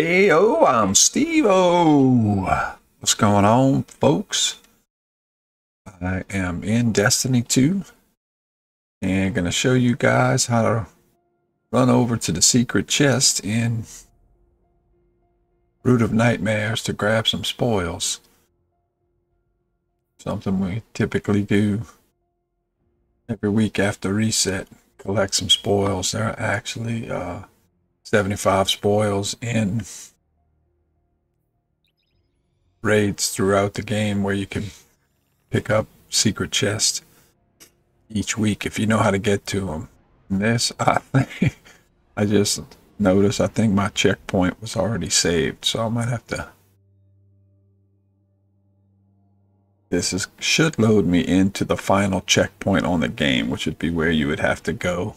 Heyo, I'm Steve-O. What's going on, folks? I am in Destiny 2 and going to show you guys how to run over to the secret chest in Brood of Nightmares to grab some spoils. Something we typically do every week after reset. Collect some spoils. There are actually 75 spoils in raids throughout the game where you can pick up secret chests each week if you know how to get to them. And this, I just noticed, I think my checkpoint was already saved, so I might have to. Should load me into the final checkpoint on the game, which would be where you would have to go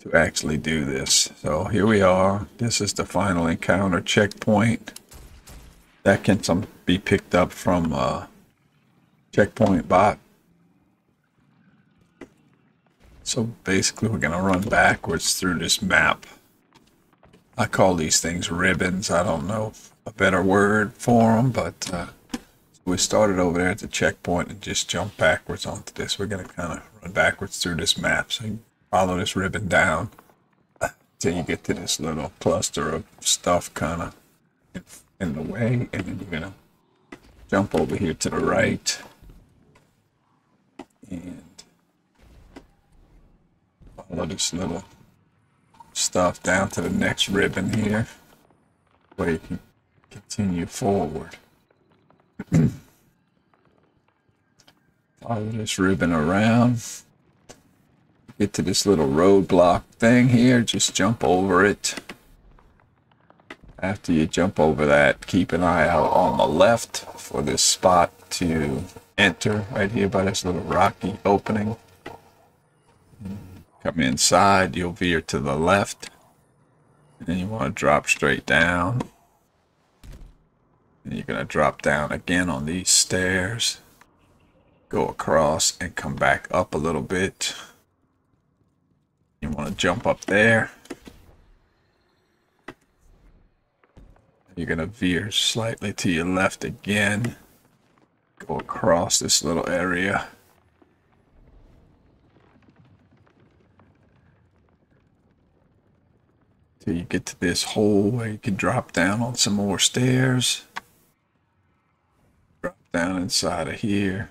to actually do this. So here we are. This is the final encounter checkpoint. That can be picked up from checkpoint bot. So basically we're going to run backwards through this map. I call these things ribbons. I don't know a better word for them, but we started over there at the checkpoint and just jump backwards onto this. We're going to kind of run backwards through this map. So you follow this ribbon down until you get to this little cluster of stuff kind of in the way, and then you're going to jump over here to the right and follow this little stuff down to the next ribbon here where you can continue forward. Follow this ribbon around, get to this little roadblock thing here, just jump over it. After you jump over that, keep an eye out on the left for this spot to enter right here by this little rocky opening. Come inside, you'll veer to the left, and then you want to drop straight down. And you're going to drop down again on these stairs, go across and come back up a little bit. You want to jump up there. You're going to veer slightly to your left again, go across this little area. Till you get to this hole where you can drop down on some more stairs. Drop down inside of here.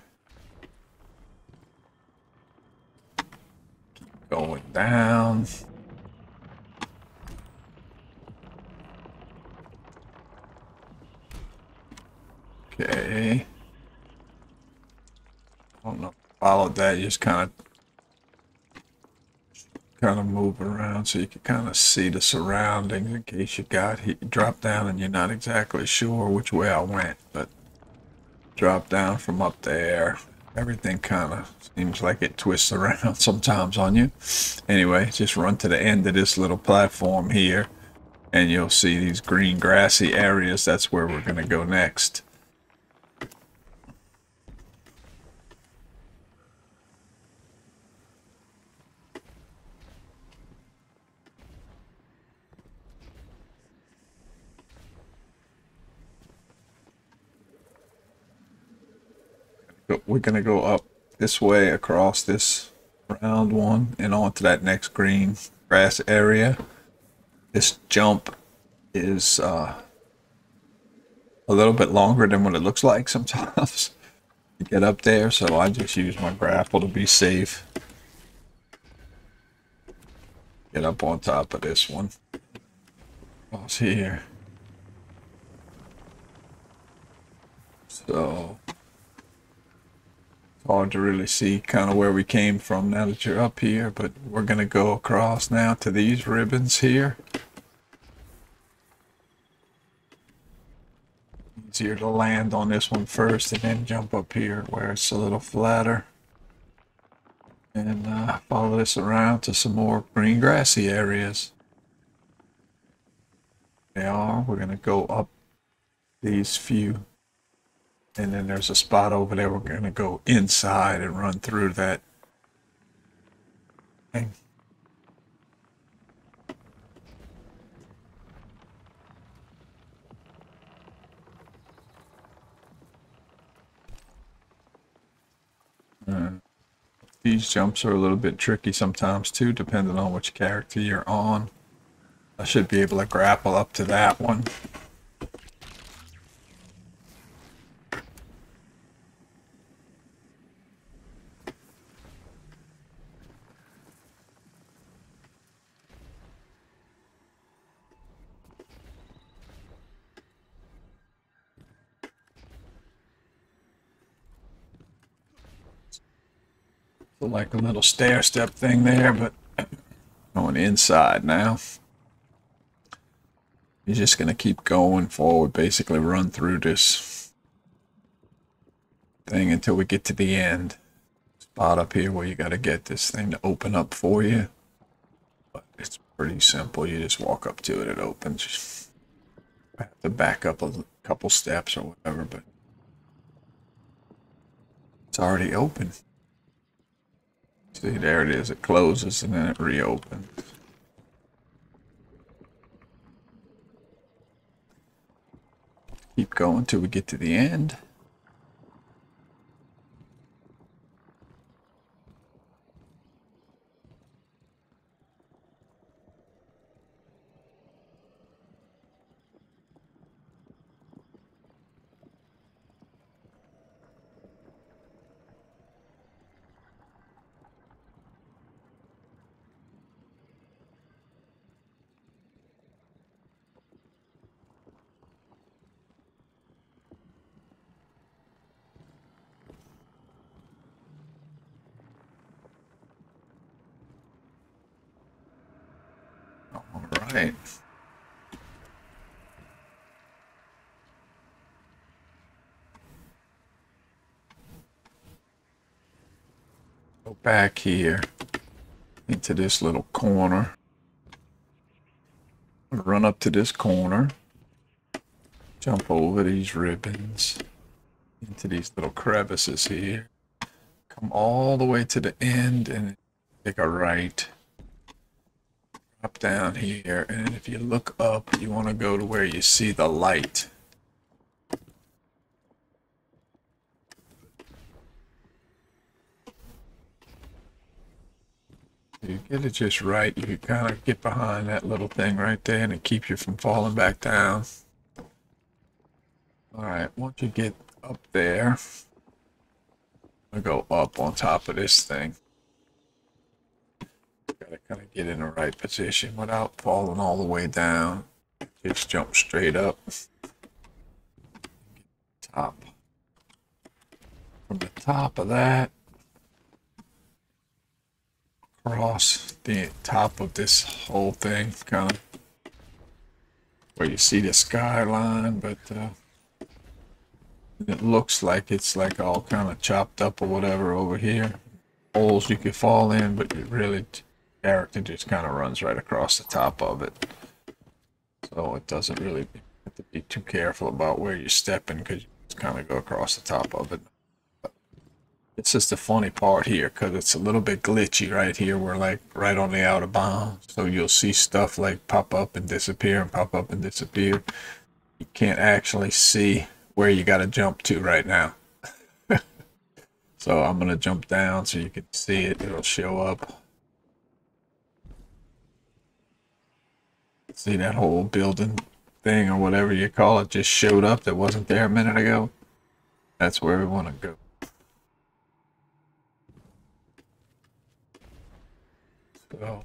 Keep going down. Okay. I don't know. Followed that, you just kind of move around so you can kind of see the surroundings in case you drop down and you're not exactly sure which way I went, but drop down from up there. Everything kind of seems like it twists around sometimes on you. Anyway, just run to the end of this little platform here and you'll see these green grassy areas. That's where we're going to go next. We're going to go up this way across this round one and on to that next green grass area. This jump is a little bit longer than what it looks like sometimes to get up there, so I just use my grapple to be safe. Get up on top of this one. Across here. So it's hard to really see kind of where we came from now that you're up here, but we're going to go across now to these ribbons here. Easier to land on this one first and then jump up here where it's a little flatter. And follow this around to some more green grassy areas. They are. We're going to go up these few. And then there's a spot over there. We're going to go inside and run through that thing. These jumps are a little bit tricky sometimes too, depending on which character you're on. I should be able to grapple up to that one. So like a little stair step thing there, but going inside now. You're just going to keep going forward, basically run through this thing until we get to the end spot up here where you got to get this thing to open up for you. But it's pretty simple. You just walk up to it, it opens. I have to back up a couple steps or whatever, but it's already open. See, there it is. It closes and then it reopens. Keep going till we get to the end. All right. Go back here into this little corner. Run up to this corner. Jump over these ribbons into these little crevices here. Come all the way to the end and take a right. Up down here, and if you look up, you want to go to where you see the light. You get it just right, you can kind of get behind that little thing right there and it keeps you from falling back down. Alright, once you get up there, I'm going to go up on top of this thing. Gotta kind of get in the right position without falling all the way down. Just jump straight up. Top. From the top of that, across the top of this whole thing, kind of where you see the skyline, but it looks like it's like all kind of chopped up or whatever over here. Holes you could fall in, but you really character just kind of runs right across the top of it, so it doesn't really have to be too careful about where you're stepping because you just kind of go across the top of it. But it's just the funny part here because it's a little bit glitchy right here. We're like right on the outer bounds, so you'll see stuff like pop up and disappear and pop up and disappear. You can't actually see where you got to jump to right now. So I'm gonna jump down so you can see it. It'll show up. See that whole building thing or whatever you call it just showed up that wasn't there a minute ago? That's where we want to go. So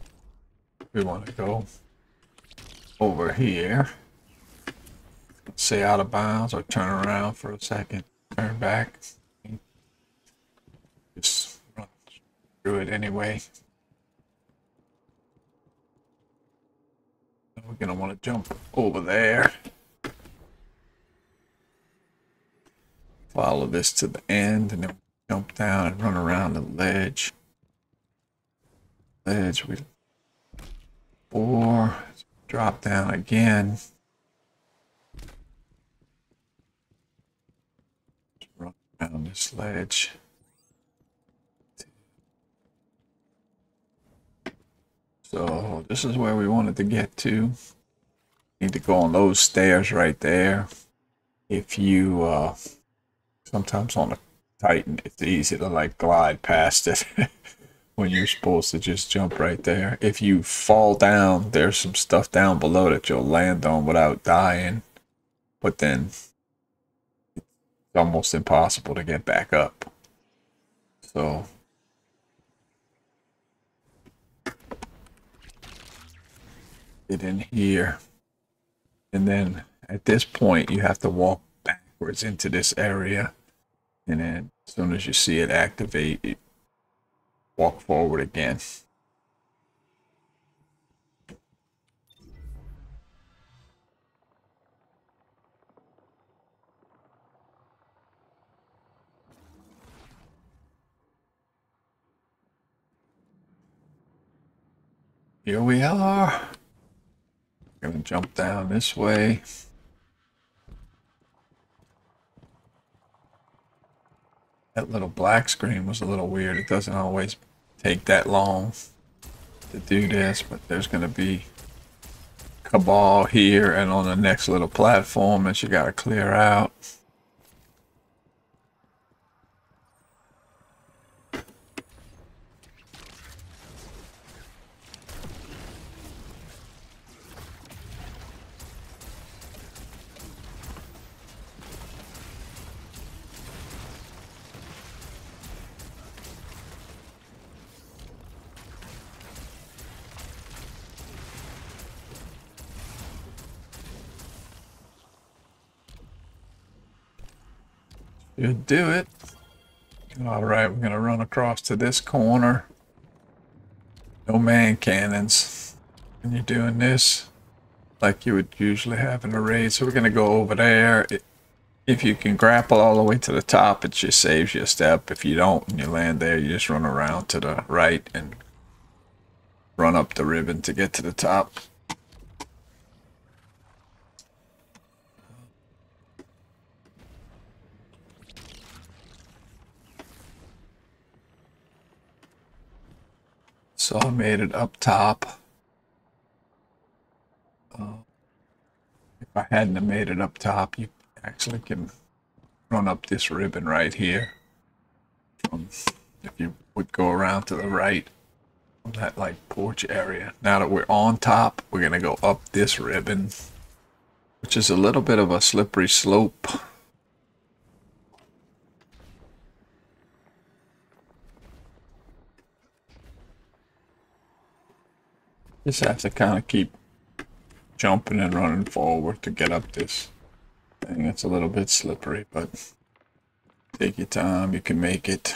we want to go over here. Say out of bounds or turn around for a second. Turn back. Just run through it anyway. We're going to want to jump over there. Follow this to the end and then jump down and run around the ledge. Or drop down again. Run around this ledge. So this is where we wanted to get to. Need to go on those stairs right there. If you sometimes on the tighten, it's easy to like glide past it when you're supposed to just jump right there. If you fall down, there's some stuff down below that you'll land on without dying, but then it's almost impossible to get back up. So get in here, and then at this point you have to walk backwards into this area, and then as soon as you see it activate, you walk forward again. Here we are. Gonna jump down this way. That little black screen was a little weird. It doesn't always take that long to do this, but there's gonna be Cabal here and on the next little platform that you gotta clear out. Should do it. All right, we're gonna run across to this corner. No man cannons. And you're doing this like you would usually have in a raid. So we're gonna go over there. If you can grapple all the way to the top, it just saves you a step. If you don't and you land there, you just run around to the right and run up the ribbon to get to the top. So I made it up top. If I hadn't have made it up top, you actually can run up this ribbon right here. If you would go around to the right of that like porch area. Now that we're on top, we're gonna go up this ribbon, which is a little bit of a slippery slope. Just have to kind of keep jumping and running forward to get up this thing. It's a little bit slippery, but take your time, you can make it.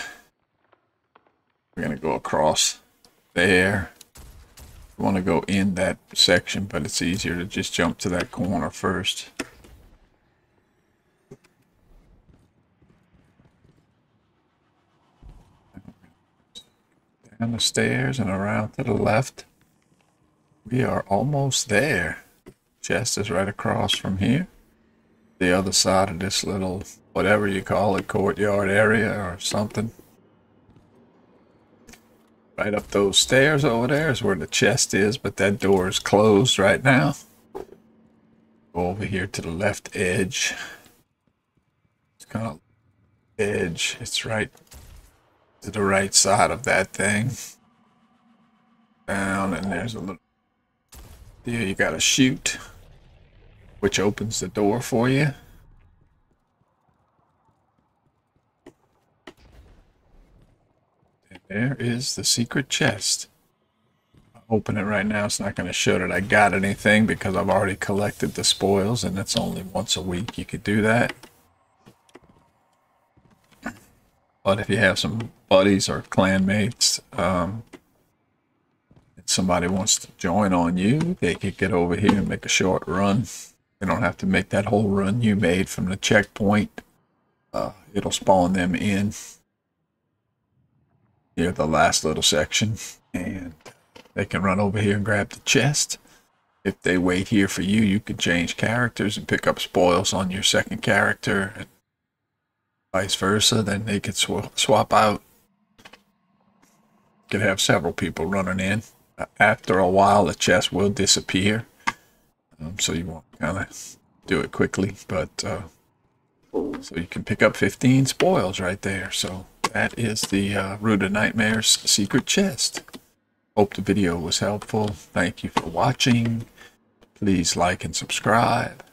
We're gonna go across there. We want to go in that section, but it's easier to just jump to that corner first. Down the stairs and around to the left. We are almost there. Chest is right across from here. The other side of this little, whatever you call it, courtyard area or something. Right up those stairs over there is where the chest is, but that door is closed right now. Go over here to the left edge. It's kind of edge. It's right to the right side of that thing. Down, and there's a little... There you gotta shoot, which opens the door for you. And there is the secret chest. I'll open it right now. It's not going to show that I got anything because I've already collected the spoils, and it's only once a week you could do that. But if you have some buddies or clanmates, somebody wants to join on you, they could get over here and make a short run. They don't have to make that whole run you made from the checkpoint. It'll spawn them in near the last little section, and they can run over here and grab the chest. If they wait here for you, you can change characters and pick up spoils on your second character, and vice versa. Then they could swap out. You could have several people running in. After a while, the chest will disappear, so you want to kind of do it quickly, but So you can pick up 15 spoils right there. So that is the Root of Nightmares secret chest. Hope the video was helpful. Thank you for watching. Please like and subscribe.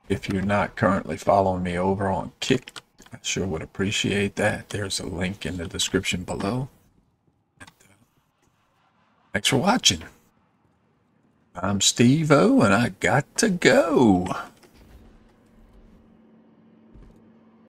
If you're not currently following me over on Kick, I sure would appreciate that. There's a link in the description below. Thanks for watching. I'm Steve-O, and I got to go.